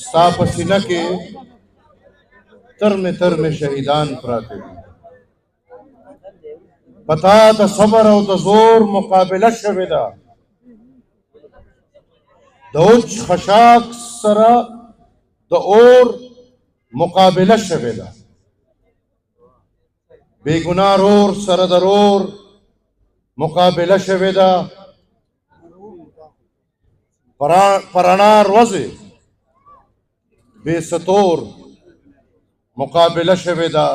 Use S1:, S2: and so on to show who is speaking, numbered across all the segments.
S1: ستا په سینه کې تر مې شهیدان پراته دي پتا د صبر او د زور مقابله شوې ده د اوج خشاک سره د اور مقابله شوې ده بېګناه رور سره د رور مقابله شوې ده پرانا ورځې بے ستور مقابله شوې ده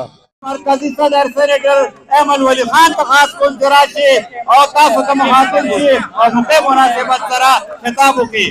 S2: مرکزی صدر سینیټر ایمن ولی خان ته خاص کون راشي او تاسو ته مخاطب شي او په مناسبت سره خطاب وکړي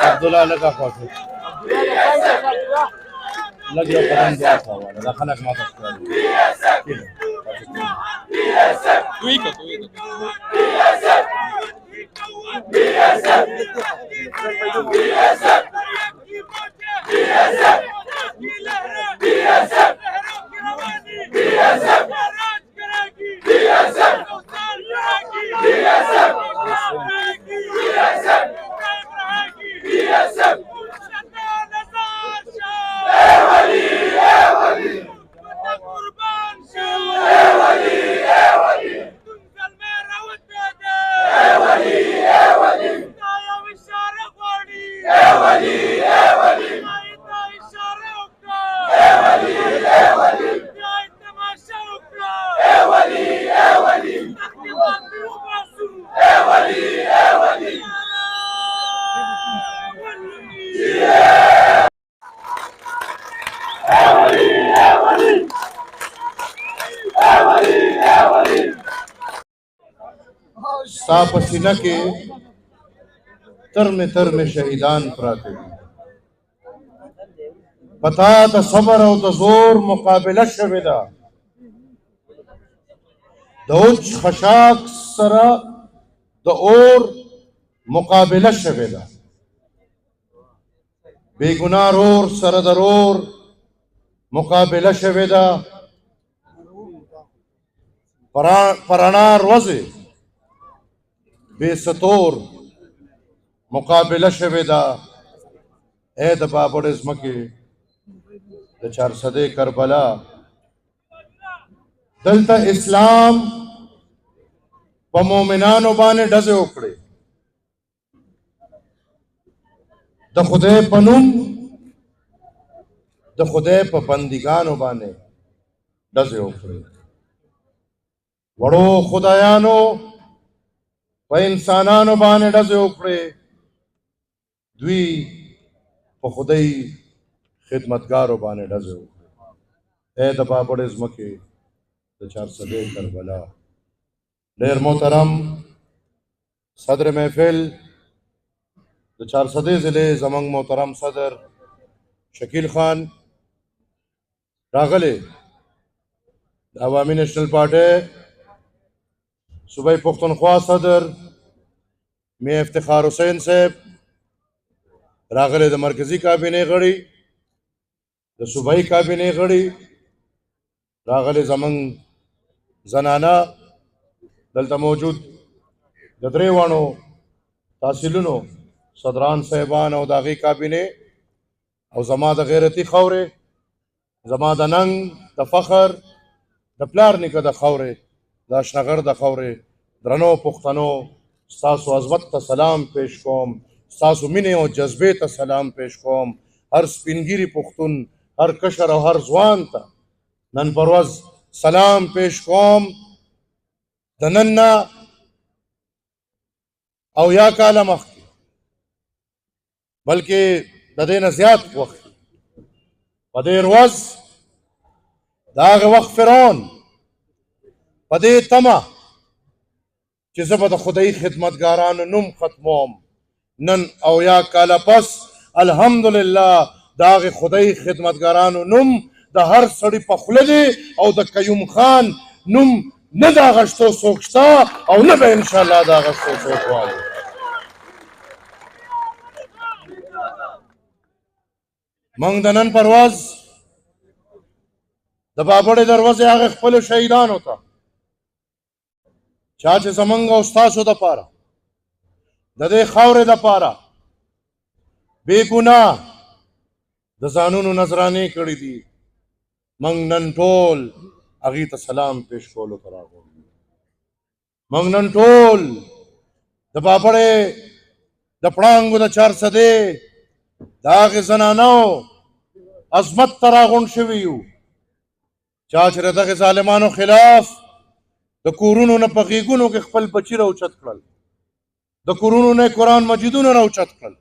S1: عبدالله لگا خواهد لگا قدم دعا خواهد لخنک ما تشکر ستا په سینه کې تر مې شهیدان پراته دي پتا د صبر او د زور مقابله شوې ده د اوج خشاک سره د اور مقابله شوې ده بېګناه رور سره د رور مقابله شوې ده پرانا ورځې بے ستور مقابله شوې ده اے د بابړ ځمکې د چارسدې کربلا دلته اسلام په مؤمنانو باندې ډزې وکړې د خدای په نوم د خدای په بندګانو باندې ډزې وکړې وړو خدایانو په انسانانو باندې ډزې وکړې دوی په خدای خدمتګارو باندې ډزې وکړې اے د بابړ ځمکې د چارسدې کربلا ډېر محترم صدر محفل د چارسدې ضلع زمنګ محترم صدر شکیل خان راغلی د عوامي نیشنل پارټۍ صوبائی پختونخوا صدر می افتخار حسین صاحب راغلی د مرکزی کابینې غړي د صوبائی کابینې غړي راغلی زمنګ زنانه دلته موجود د درې واړو تحصیلونو صدران صاحبان او د هغې کابینې او زما د غیرتي خاورې زما د ننګ د فخر د پلار نیکه د خاورې د اشنغر د خاورې درنو پښتنو ستاسو عظمت ته سلام پیش کوم ستاسو مینې او جذبې ته سلام پیش کوم هر سپینګیري پښتون هر کشر او هر ځوان ته نن پر ورځ سلام پیش کوم د نن نه او یا کاله مخکې بلکې د دې نه زیات وخت په دې ورځ د هغه وخت فرعون په دې تمه چې زه به د خدایي خدمتګارانو نوم ختموم نن او یا کاله پس الحمدلله د هغې خدایي خدمتګارانو نوم د هر سړي په خوله دی او د قیوم خان نوم نه د اغشتو څوک شته او نه به انشاءالله د اغشتو څوک والي موږ د نن پر ورځ د بابړې دروازې هغې خپلو شهیدانو ته چا چې زموږ او ستاسو دپاره د دې خاورې دپاره بې ګناه د ځانونو نذرانې کړي دي موږ نن ټول هغې ته سلام پیش کولو ته راغلو موږ نن ټول د بابړې د پړانګو د چارسدې د هغې زنانو عظمت ته راغونډ شوي یو چا چې د دغې ظالمانو خلاف د کورونو نه په غېږونو کې خپل بچي راوچت کړل د کورونو نه قرآن مجیدونه راوچت کړل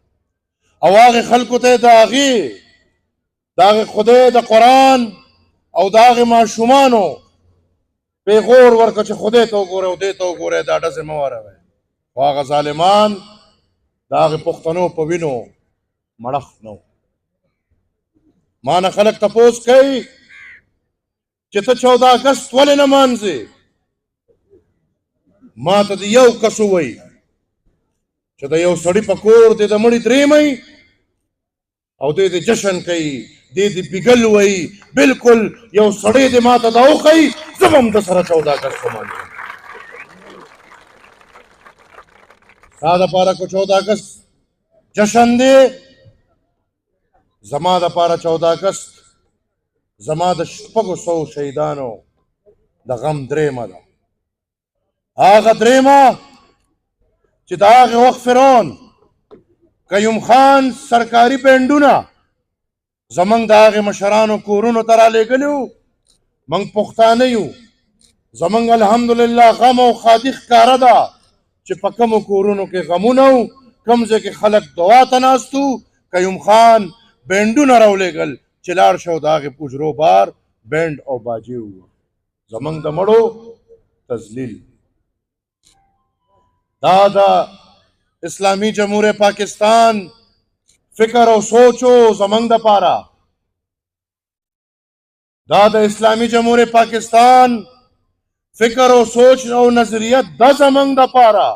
S1: او هغې خلکو ته د هغې خدای د قرآن او د هغې ماشومانو پیغور ورکړه چې خدای ته وګورئ او دې ته وګورئ دا ډزې مه واروئ خو هغه ظالمان د هغې پښتنو په وینو مړخ نه و ما نه خلک تپوس کوي چې ته 14 اګست ولې نه مانځې ما ته د یو کس ووایي چې د یو سړي په کور دی د مړي درېمۍ او دی د جشن کوي دی د بیګل وایي بلکل یو سړی دی ما ته دا وښیي زه به هم د سره 14 اګست ومانځم ستا دپاره که 14 اګست جشن دی زما دپاره 14 اګست زما د 600 شهیدانو د غم درېمه ده هغه درېمه چې د هغې وخت فرعون قیوم خان سرکاري بینډونه زموږ د هغې مشرانو کورونو ته رالېږلي وو موږ پښتانه یو زموږ الحمدلله غم او ښادي ښکاره ده چې په کومو کورونو کې غمونه وو کوم ځای کې خلک دعا ته ناست وو قیوم خان بینډونه راولېږل چې لاړ شه او د هغې پوجرو بار بینډ او باجې وو زموږ د مړو تذلیل دا د اسلامی جمهوریت پاکستان فکر او سوچو زمنګ د پاره دا د اسلامی جمهوریت پاکستان فکر او سوچ او نظریت د زمنګ د پاره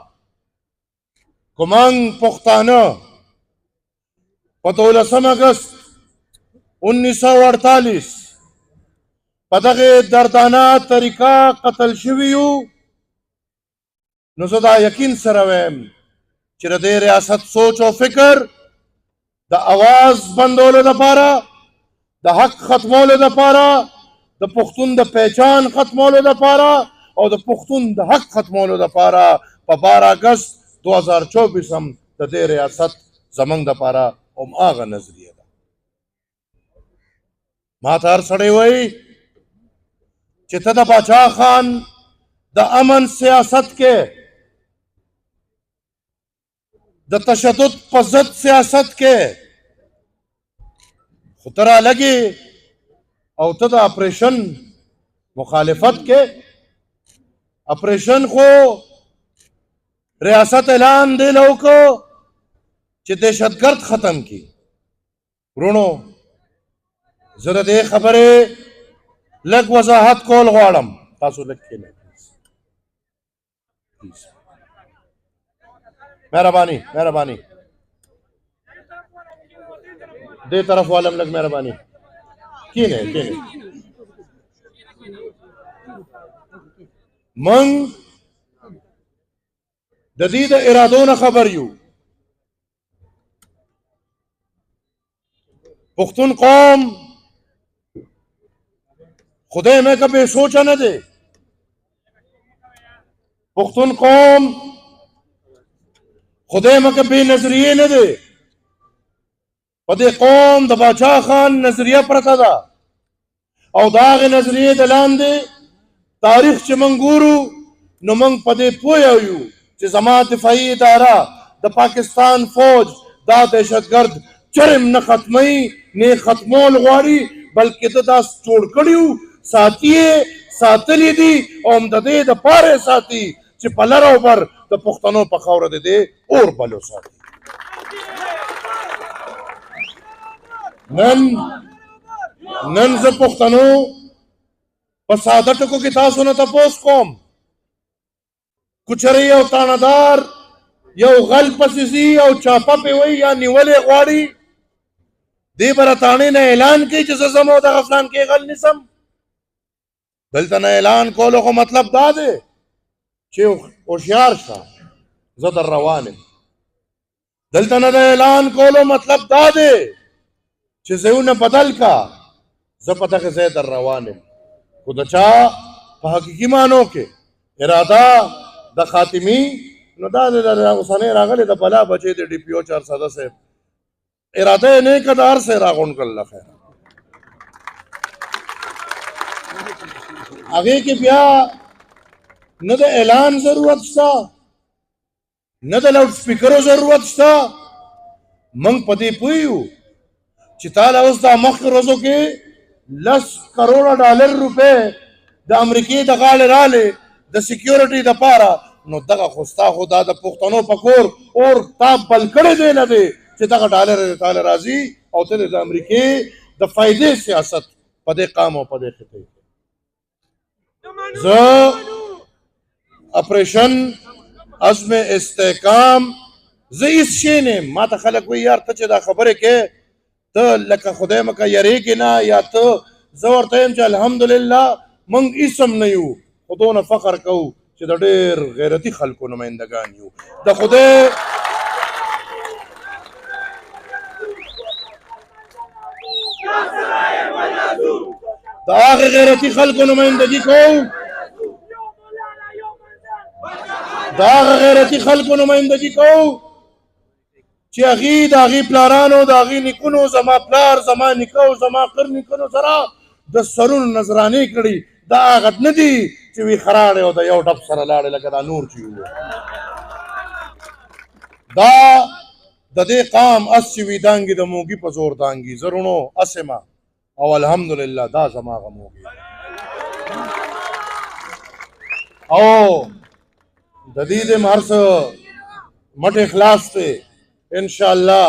S1: کومنګ پښتانه په 12 اگست 1948 په دغه دردانه طریقه قتل شوي یو نو زه دا یقین سره وایم چې د دې ریاست سوچ او فکر د اواز بندولو دپاره د حق ختمولو دپاره د پښتون د پہچان ختمولو دپاره او د پښتون د حق ختمولو دپاره په 12 اگست 2024 هم د دې ریاست زمنګ دپاره هماغه نظریه ده ما ته هر سړی وایي چې ته د باچا خان د امن سیاست کې د تشدد په ضد سیاست کې خو ته رالګې او ته د اپریشن مخالفت کې اپریشن خو ریاست اعلان دی لوکو چې دهشتګرد ختم کی ورونو زه د دې خبرې لږ وضاحت کول غواړم تاسو لږ کښېنئ مهرباني مهرباني دې طرف والم لږ مهرباني کښېنئ کښېنئ موږ د دې د ارادو نه خبر یو پښتون قوم خدای میں کبھی سوچا نہ دے پختون قوم خدای میں کبھی نظریے نہ دے پدے قوم د باچا خان نظریہ پرتا دا او داغ نظریے دلان دے تاریخ چه منگورو نو منگ پدے پویاویو چه زما دفاعی ادارہ د پاکستان فوج دا دہشتگرد چرم نہ ختمی نے ختمول غواری بلکہ دا چوڑ کڑیو ساتیه ساتلی دي او هم د دې د پاره ساتي چې په لر او بر د پښتنو په خاوره د دې اور بلو ساتي نن زه پښتنو په ساده ټکو کې تاسو نه تپوس کوم کچري او تاندار یو غل پسې ځي او چاپه پې وي یا نیولې غواړي دې به راتاڼې نه اعلان کوي چې زه ځم او دغه فلان کې غل نیسم دلته نه اعلان کولو خو مطلب دا دی چې هوښیار شه زه در روان یم دلته نه د اعلان کولو مطلب دا دی چې ځایونه بدل کا زه په دغه ځای در روان یم خو د چا په حقیقي معنو کې اراده د خاتمي نو دا د اوسنۍ راغلې د بلا بچې د ډي پي او 400 صاحب اراده یې نه کړه د هر څه یې راغونډ کړل خیر هغې کې بیا نه د اعلان ضرورت شته نه د لاؤډ سپیکرو ضرورت شته موږ په دې پوه یو چې تاله اوس دا مخکې ورځو کې 10 کروڑه ډالر روپۍ د امریکې د غاړې رالې د سیکیورټي دپاره نو دغه خو ستا خو دا د پښتنو په کور اور تاب بل کړی دی نه دی چې دغه ډالر تاله راځي او ته د امریکې د فایدې سیاست په دې قام او په دې خطې زه اپریشن عزم استحکام زه هیڅ شی نه یم ما ته خلک وایي یار ته چې دا خبرې کې ته لکه خدای مکه یریږې نه یا ته زه ورته یم چې الحمدلله موږ هیڅ هم نه یو خو دونه فخر کوو چې د ډېر غیرتي خلکو نمایندګان یو د خدای د هغې غیرتي خلکو نمایندګي کوو د هغه غیرتي خلکو نمایندګي کوو چې هغې د هغې پلارانو د هغې نیکونو زما پلار زما نیکه او زما قر نیکونو سره د سرونو نظرانې کړي دا هغه نه دي چې وي خراړې او د یو ډب سره لاړې لکه دا نور چې وو دا د دې قام اس چې وي دانګي د موږي په زور دانګي زرونو اسما او الحمدلله دا زما هغه موږي او د دې د هر څه مټ اخلاص دی انشاءالله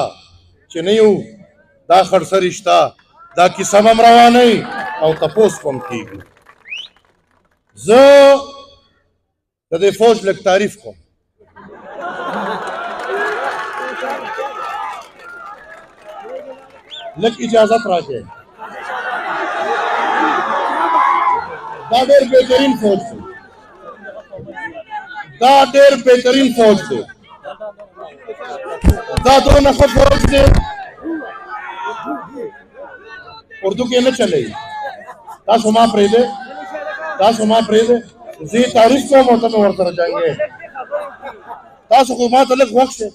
S1: چې نه یو دا خرڅه رشته دا کیسه به هم روانوي او تپوس به هم کېږي زه د دې فوج لږ تعریف کوم لږ اجازت راکړئ دا ډېر بهترین فوج دی دا ډېر بهترین فوج دی دا دونه ښه فوج دی اردو کې نه چلوي تاسو ما پرېږدئ زه یې تعریف کوم او ته مې ورسره جنګې تاسو خو ما ته لږ وخت شئ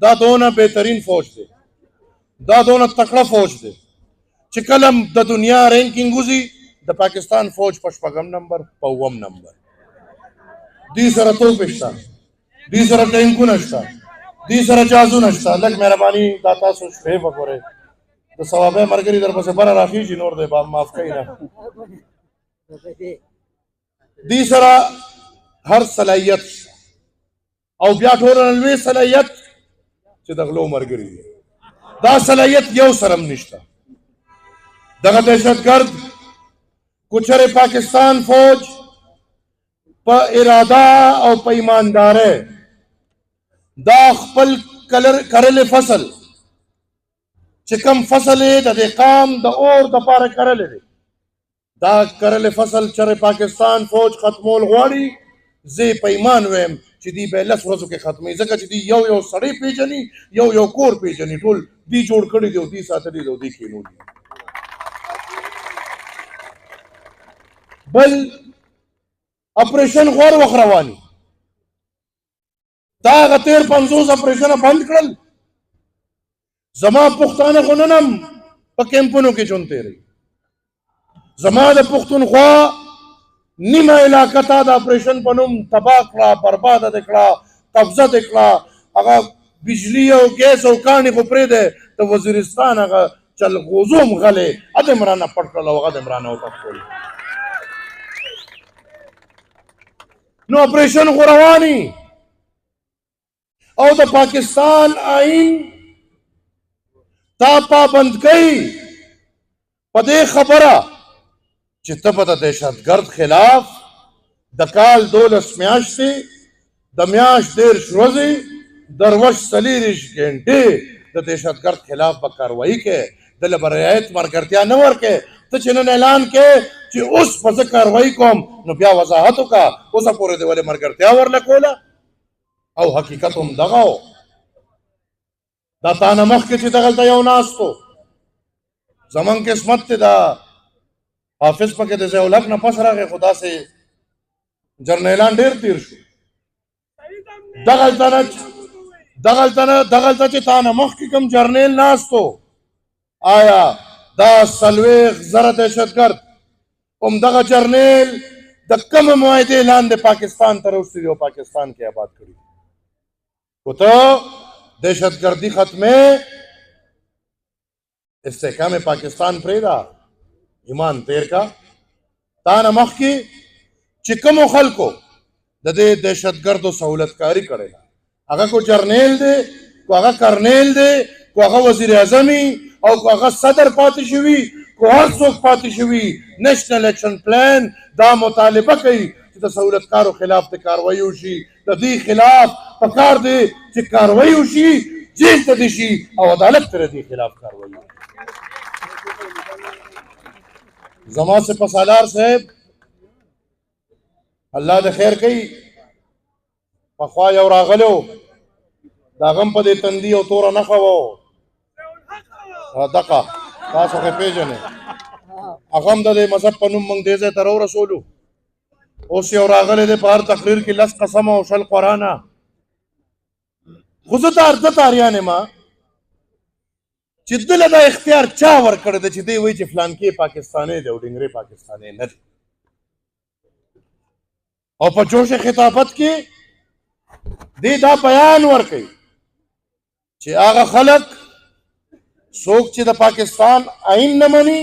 S1: دا دونه بهترین فوج دی دا دونه تکړه فوج دی چې کله د دنیا رینکینګ وځي د پاکستان فوج په 6 نمبر په 9 نمبر دوی سره توپ شته دوی سره ټینکونه شته دوی سره جهازونه شته لږ مهرباني دا تاسو شپې وګورئ د ثوابه مرګري در پسې بره راخیږي نور دی معاف کوي نه دوی سره هر صلاحیت او بیا ټول لوی صلاحیت چې د غلو مرګري دي دا صلاحیت یو سرم نشته دغه دهشتګرد کوچر پاکستان فوج په اراده او په ایماندارۍ دا خپل کرل فصل چې کوم فصل یې د دې قام د اور دپاره کرلی دی دا کرل فصل چر پاکستان فوج ختمول غواړي زه په ایمان ویم چې دی به 10 ورځو کې ختمي ځکه چې دی یو یو سړی پیژني یو کور پیژني ټول دی جوړ کړي دی او دی ساتلی دی او دی کینولي بل اپریشن غور وخت رواني دا هغه 50 اپریشنه بند کړل زما پښتانه خو نن هم په کیمپونو کې ژوند تېروي زما د پښتونخوا نیمه علاقه تا د اپریشن په نوم تباه کړه برباده دې کړه قبضه دې کړه هغه بجلي او ګیس او کاڼي خو پرېږدی د وزیرستان هغه چلغوزو هم غلی هغه هم رانه پټ کړل او هغه هم رانه وتښتول نو اپریشن خو رواني او د پاکستان آئین تا پابند کوي په دې خبره چې ته به د دهشتګرد خلاف د کال 12 میاشتې د میاشت 13 ورځې دروش 40 غنټې د دهشتګرد خلاف به کاروایي کوې دله به رعایت ملګرتیا نه ورکې ته چې نن اعلان کې چې اوس به زه کاروایي کوم نو بیا وضاحت وکړه اوسه پورې دې ولې ملګرتیا ورله کوله او حقیقت هم دغه و دا تانه مخکې چې دغلته یو ناست و زمونږ قسمت دی دا حافظ پکې د ضیاءالحق نه پس راغی خو داسې جرنیلان ډېر تیر شو دغلته چې تانه مخکې کوم جرنیل ناست و آیا دا 40 زره دهشتګرد همدغه جرنیل د کومه معاهدې لاندې پاکستان ته راوستي دي او پاکستان کې آباد کړي خو ته دهشتګردي ختمې استحکام پاکستان پرېږده ایمان تیر کا تانه مخکې چې کومو خلکو د دې دهشتګردو سهولتکاري کړې ده هغه کو جرنیل دی کو هغه کرنیل دی کو هغه وزیر اعظمي او کو هغه صدر پاتې شوي کو هر څوک پاتې شوي نیشنل اکشن پلان دا مطالبه کوي چې د سهولتکارو خلاف د کاروایي وشي د دې خلاف پکار دی چې کاروایي وشي جیل ته دي شي او عدالت تر دې خلاف کاروایي زما سپه سالار صاحب الله د خیر کوي پخوا یو راغلی و د هغه هم په دې تندي او توره نښه وه دقه تاسو خو پېژنئ هغه هم د دې مذهب په نوم موږ دې ځای ته راورسولو اوس یو راغلی دی په هر تقریر کې 10 قسمه او 20 قرآنه خو زه ته تاریان یم چې دله دا اختیار چا ورکړی دی چې دی وایي چې فلانکې پاکستانی دی او ډنګرې پاکستانی نه دی او په جوش خطابت کې دی دا بیان ورکوي چې هغه خلک څوک چې د پاکستان آئین نه مني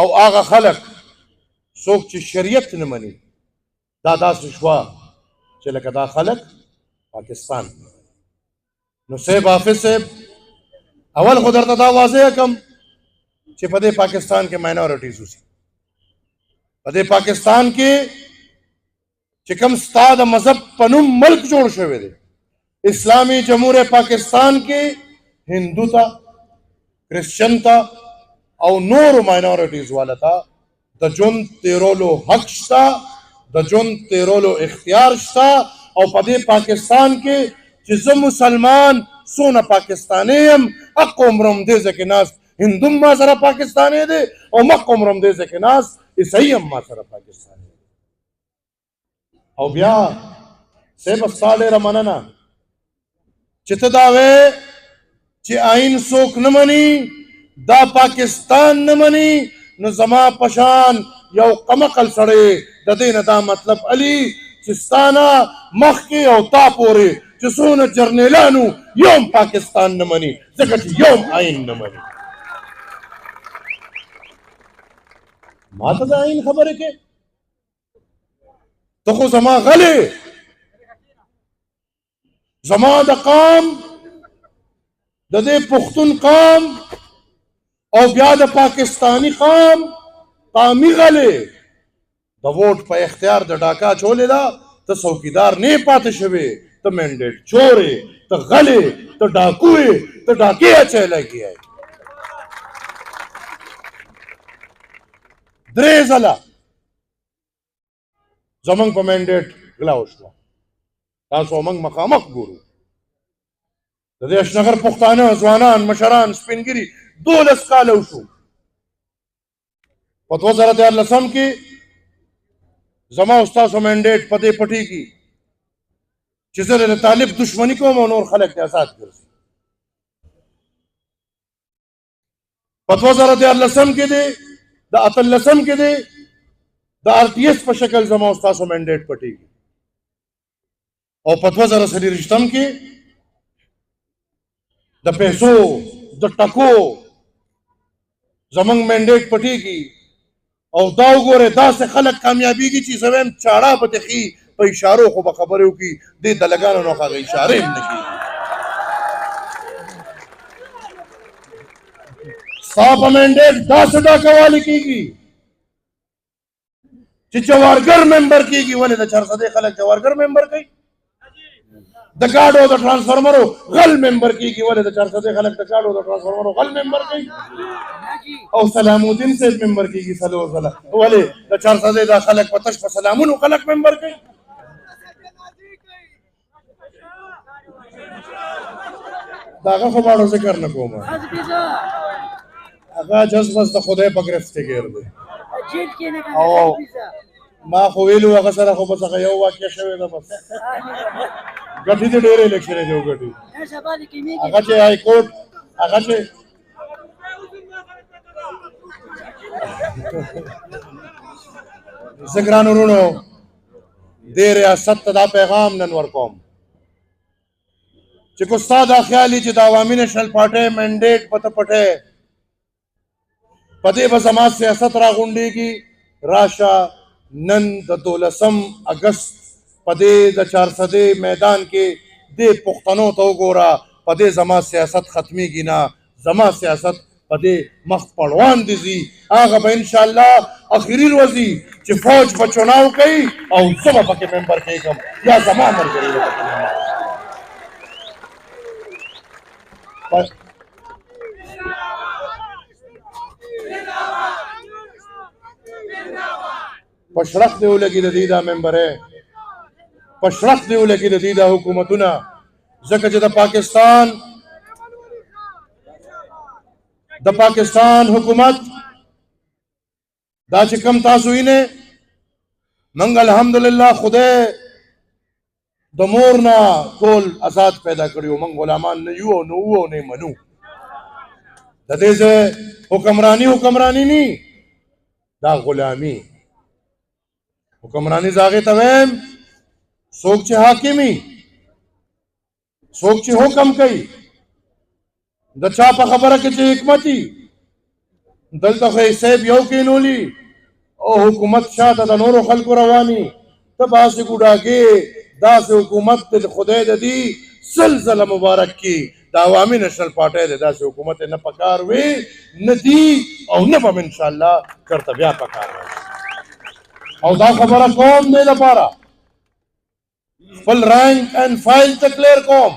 S1: او هغه خلک څوک چې شریعت نه مني دا داسې شوه چې لکه دا خلک پاکستان نو صاحب حافظ صاحب اول خو درته دا واضح کم چې په دې پاکستان کې ماینورټیز اوسي په دې پاکستان کې چې کوم ستا د مذهب په نوم ملک جوړ شوی دی اسلامي جمهوریت پاکستان کې هندو ته کرسچن ته او نورو ماینورټیز والا ته د ژوند تیرولو حق شته د ژوند تیرولو اختیار شته او په دې پاکستان کې چې زه مسلمان څونه پاکستانی یم حق عمر هم دې ځای کې ناست هندو هم ما سره پاکستانی دی او مخ عمر هم دې ځای کې ناست عیسائی هم ما سره پاکستانی دی او بیا صاحب ستا ډېره مننه چې ته دا وې چې آئین څوک نه مني دا پاکستان نه مني نو زما پشان یو قمقل سړی د دې نه دا مطلب علي چې ستا نه مخکې او تا پورې چې څونه جرنیلانو یوم پاکستان نه مني ځکه چې یوم آئین نه مني ما ته د آئین خبرې کې ته خو زما غلې زما د قام د دې پښتون قام او بیا د پاکستانی قام قامي غلې د ووټ په اختیار د ډاکا چولې ده ته څوکیدار نه پاتې شوې ته منډیټ چورې ته غلې ته ډاکوې ته ډاکې اچې لګي درې ځله زمونږ په منډیټ غلا وشوه تاسو موږ مخامخ ګورو د دې اشنغر پښتانه ځوانان مشران سپینګري 12 کاله وشو په 2013 کې زما استاد منډیټ په دې پټي کې چې زه د طالب دشمنی کوم او نور خلک ته آزاد ګرځي په 2013 کې دی د 18 کې دی د RTS په شکل زما استاد منډیټ پټي کې او په 2023 کې د پیسو د ټکو زمنګ منډیټ پټي کې او دا وګوره داسې خلک کامیابیږي چې زویم چاړه به تخي په اشارو خو به خبرې وکړي دې د لګانو نو هغه اشارې هم نه کېږي ستا په منډیټ داسې ډاکوالي کېږي چې جوارګر ممبر کېږي ولې د چرسدې خلک جوارګر ممبر کوي د ګاډو د ټرانسفارمرو غل ممبر کېږي ولې د چرسدې خلک د ګاډو د ټرانسفارمرو غل ممبر کوي او سلام الدین صاحب ممبر کېږي څلور ځله ولې د چرسدې د خلک په تش په سلامونو خلک ممبر کوي د هغه خو باړو ذکر نه کوم هغه جذبه د خدای په ګرفت کې ګیر دی او ما خو ویلو هغه سره خو بس هغه یو واقع شوی ده بس ګټې دې ډېرې الیکشن دی وګټي هغه چې هاي کورټ هغه چې زګران ورونو دې ریاست ته دا پیغام نن ورکوم چې کو ستا دا خیالي چې د عوامي نیشنل پارټۍ منډیټ پته پټه په دې به زما سیاست راغونډېږي راشه نن د 12 اگست په دې د چارسدې میدان کې دې پښتنو ته وګوره په دې زما سیاست ختمیږي نه زما سیاست په دې مخ پړوان دي ځي هغه به انشاءالله اخري ورځي چې فوج به چناو کوي او زه به پکې ممبر کېږم یا زما ملګري به پکې ممبر پشرخ دی ولګي د دې دا ممبره پشرخ دی ولګي د دې دا حکومتونه ځکه چې د پاکستان حکومت دا چې کم تاسو یې نه منګ الحمدلله خدای د مور نه ټول آزاد پیدا کړیو منګ غلامان نه یو نو وو نه منو د دې حکمرانی نه دا غلامی حکمرانی زاغه ته ویم څوک چې حاکمي څوک چې حکم کوي د چا په خبره کې چې حکمتي دلته خو صاحب یو کینولي او حکومت شاته د نورو خلکو رواني ته باسي ګډاګي داسې حکومت د خدای د دې سلسله مبارک کی د عوامي نېشنل پارټۍ د داسې حکومت نه پکار وي نه دی او نه به ان شاء الله کرته بیا پکار وي او دا خبره کوم نه لپاره خپل رانک اینڈ فایل ته کلیر کوم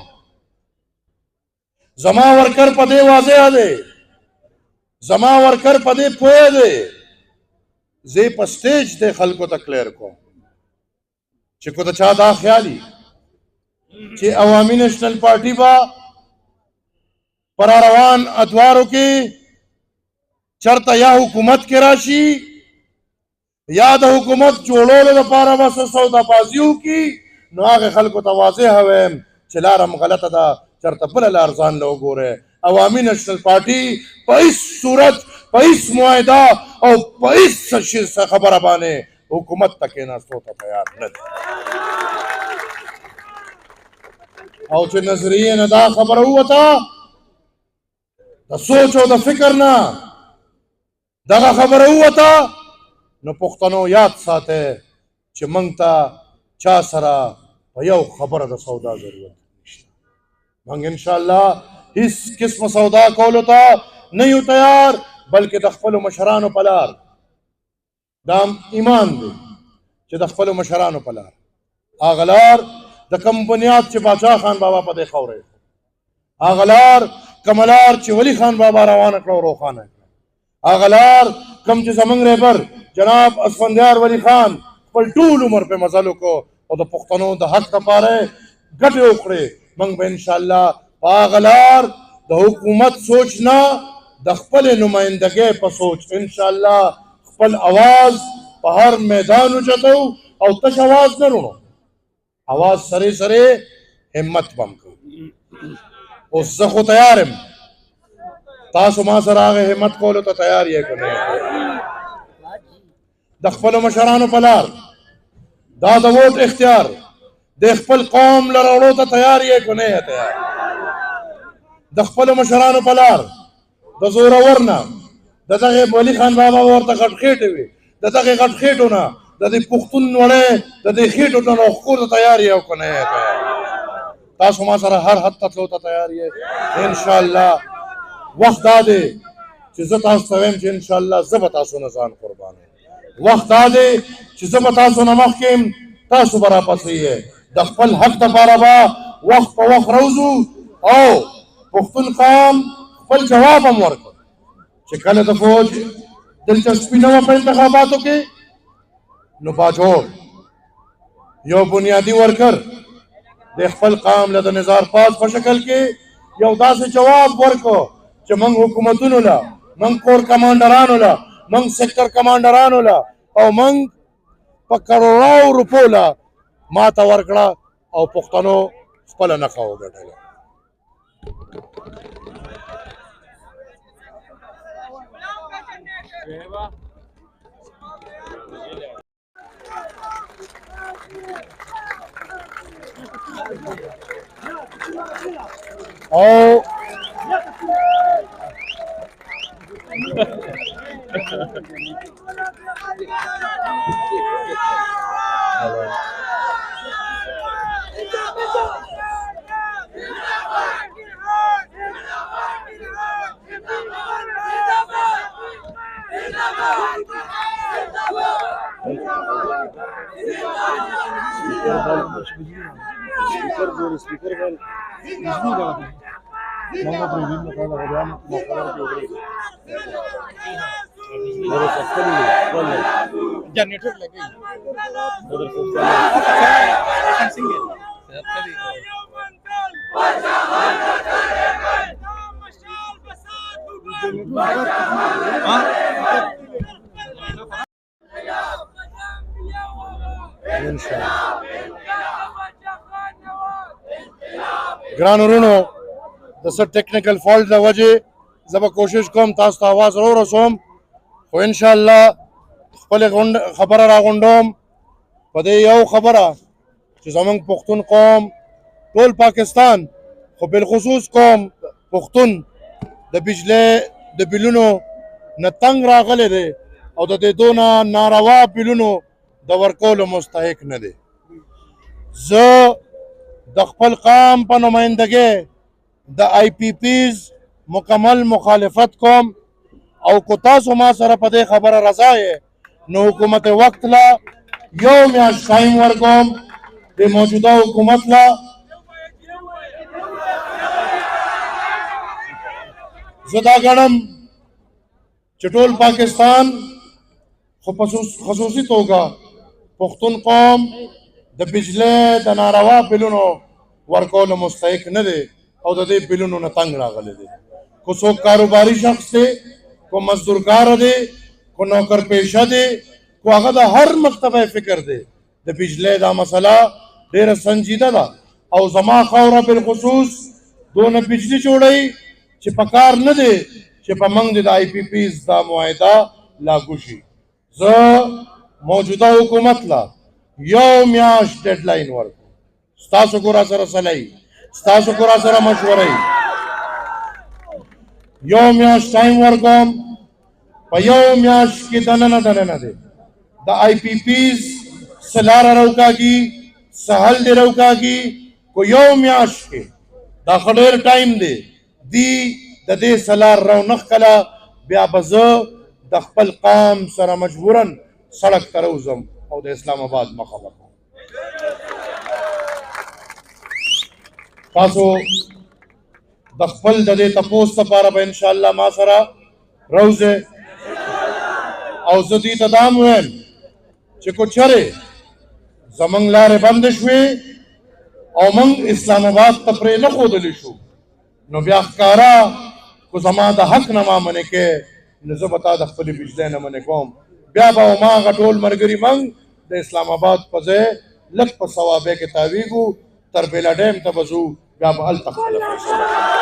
S1: زما ورکر په دې واضح دی زما ورکر په دې پوهه دی زه په سټیج ته خلکو ته کلیر کوم چې کو ته چا دا خیالي چې عوامي نېشنل پارټي با پر روان ادوارو کې چرته یا حکومت کې راشي یا د حکومت جوړولو لپاره بس سودا بازیو کې نو هغه خلکو ته واضح ویم چې لارم غلطه ده چرته بل لار ځان له وګوره عوامي نېشنل پارټي په هیڅ صورت په هیڅ معاهده او په هیڅ خبره باندې حکومت ته کېناستو ته تیار نه دی او چې نظریه نه دا خبره ووته د سوچ او د فکر نه دغه خبره ووته نو پښتنو یاد ساته چې موږ ته چا سره په یو خبره د سودا ضرورت نشته. موږ انشاءالله هیڅ قسمه سودا کولو ته نه یو تیار، بلکې د خپلو مشرانو په لار. دا ایمان دی چې د خپلو مشرانو په لار، هغه لار د کوم بنیاد چې باچا خان بابا په دې خوری، هغه لار کومه لار چې ولی خان بابا روانه کړه او روښانه کړه، هغه لار کوم چې زموږ رهبر جناب اسفندیار ولی خان خپل ټول عمر په مزل وکړو او د پښتنو د حق لپاره ګټې وکړې. موږ به انشاءالله په هغه لار د حکومت سوچ نه، د خپل نمایندګۍ په سوچ انشاءالله خپل اواز په هر میدان اوچتو او تش اواز نه رونو، اواز سره سره همت بم کو. اوس زه خو تیار یم، تاسو ما سره هغه همت کولو ته تیار یې که نه؟ د خپلو مشرانو په لار دا د ووټ اختیار د خپل قوم له راوړو ته تیار یې که نه تیار؟ د خپلو مشرانو په لار د زورور نه، د دغې ولي خان بابا ورته غټ خېټې وي، د دغې غټ خېټو نه، د دې پښتون وړی د دې خېټو ته نوښکور ته تیار یې او که نه یې تیار؟ تاسو ما سره هر حد ته تلو ته تیار یې انشاءالله. وخت دا دی چې زه تاسو ته وایم چې انشاءالله زه به تاسو نه ځان قربانوم. وخت دا دی چې زه به تاسو نه مخکې یم، تاسو به راپسې یې. د خپل حق دپاره به وخت په وخت روځو او پښتون قوم خپل جواب هم ورکړ چې کله د فوج دلچسپي نه وه په انتخاباتو کې، نو باجوړ یو بنیادي ورکر د خپل قوم له د نظار پاس په شکل کې یو داسې جواب ورکړو چې موږ حکومتونو له، موږ کور کمانډرانو له، موږ سیکټر کمانډرانو له او موږ په کروڑو روپو له ماته ورکړه او پښتنو خپله نښه وګټله. او
S3: जनरेटर लगे
S1: ګران ورونو د څه ټیکنیکل فالټ له وجې زه به کوشش کوم تاسو ته اواز راورسوم، خو انشاءالله خپلې خبره راغونډوم په دې یو خبره چې زموږ پښتون قوم ټول پاکستان خو بالخصوص قوم پښتون د بجلۍ د بلونو نه تنګ راغلی دی او د دې دونه ناروا بلونو د ورکولو مستحق نه دی. زه د خپل قوم په نمایندګۍ د آی پی پیز مکمل مخالفت کوم او کو تاسو ما سره په دې خبره رضا یې نو حکومت وخت لا یو میاشت ټایم ورکوم د موجوده حکومت لا زه دا ګڼم چې ټول پاکستان خو خصوصي توګه پښتون قوم د بجلۍ د ناروا بلونو ورکولو مستحق نه دی او د دې بلونو نه تنګ راغلی دی. کو څوک کاروباري شخص دی، کو مزدورکار دی، کو نوکر پیشه دی، کو هغه د هر مکتبه فکر دی، د بجلۍ دا مسله ډیره سنجیده ده او زما خاوره بالخصوص دونه بجلی جوړوي چې په کار نه دی چې په موږ د آی پی پیز دا معاهده لاګو شي. زه موجوده حکومت لا یو میاشت ډیډلاین ورکوم، ستاسو کو را سره صلاحي، ستاسو کو را سره مشورې، یو میاشت ټایم ورکوم. په یو میاشت کې دننه دی د آی پی پیز سلار روکا کی سهل دی روکا کی کو یو میاش کې دا خډیر ټایم دی دی د دې سلار رونق کلا بیا به زه د خپل قام سره مجبورا سړک ته راوځم او د اسلام آباد مخه وکړم تاسو د خپل د دې تپوس لپاره به انشاءالله ما سره روزه او زه دې ته دا هم ویم چې کو چرې زمونږ لارې بندې شوې او موږ اسلام آباد ته پرې نه ښودلی شو نو بیا ښکاره کو زما د حق نه ما منې کې نو زه به تا د خپلې بجلۍ نه منې کوم بیا به هماغه ټول ملګري موږ د اسلام آباد په ځای لږ په ثوابۍ کې تاویږو تر بیلا ډیم ته به ځو بیا به هلته خپله فیصله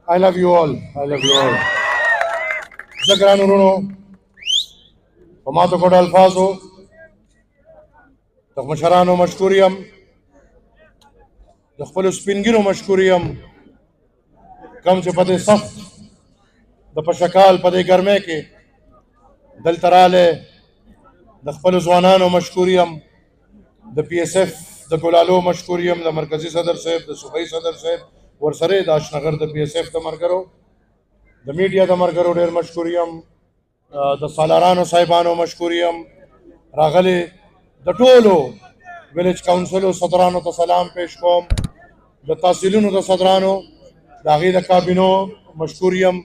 S1: I love you all. I love you all. زګران ورونو په ماته کوټ الفاظو د مشرانو مشکور یم د خپلو سپینګیرو مشکور یم کوم چې په دې سخت د پشکال په دې ګرمۍ کې دلته رالی د خپلو ځوانانو مشکور یم د پی ایس ایف د ګلالو مشکور یم د مرکزي صدر صاحب د صوبایي صدر صاحب ورسره د اشنغر د پی ایس ایف د مرګرو د میډیا د مرګرو ډېر مشکور یم د سالارانو صاحبانو مشکور یم راغلي د ټولو ویلیج کاونسلو صدرانو ته سلام پیش کوم د تحصیلونو د صدرانو د هغې د کابینو مشکور یم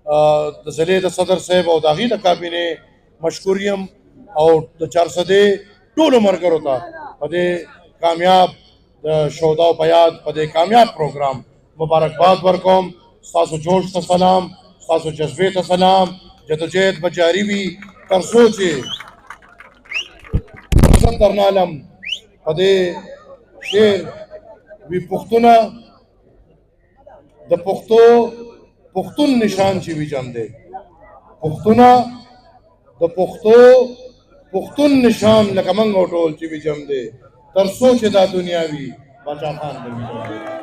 S1: د ضلعې د صدر صاحب او د هغې د کابینې مشکور یم او د چارسدې ټولو مرګرو ته په دې کامیاب د شهداو په یاد په دې کامیاب پروګرام مبارکباد ورکوم ستاسو جوش ته سلام ستاسو جذبې ته سلام جدوجہد به جاري وي تر څو چې زه درنالم په دې شعر وي پښتونه د پښتون نشان چې وي جم دی پښتونه د پښتون نشان لکه موږ ټول چې وي جم دی تر څو چې دا دنیا وي باچا خان به وي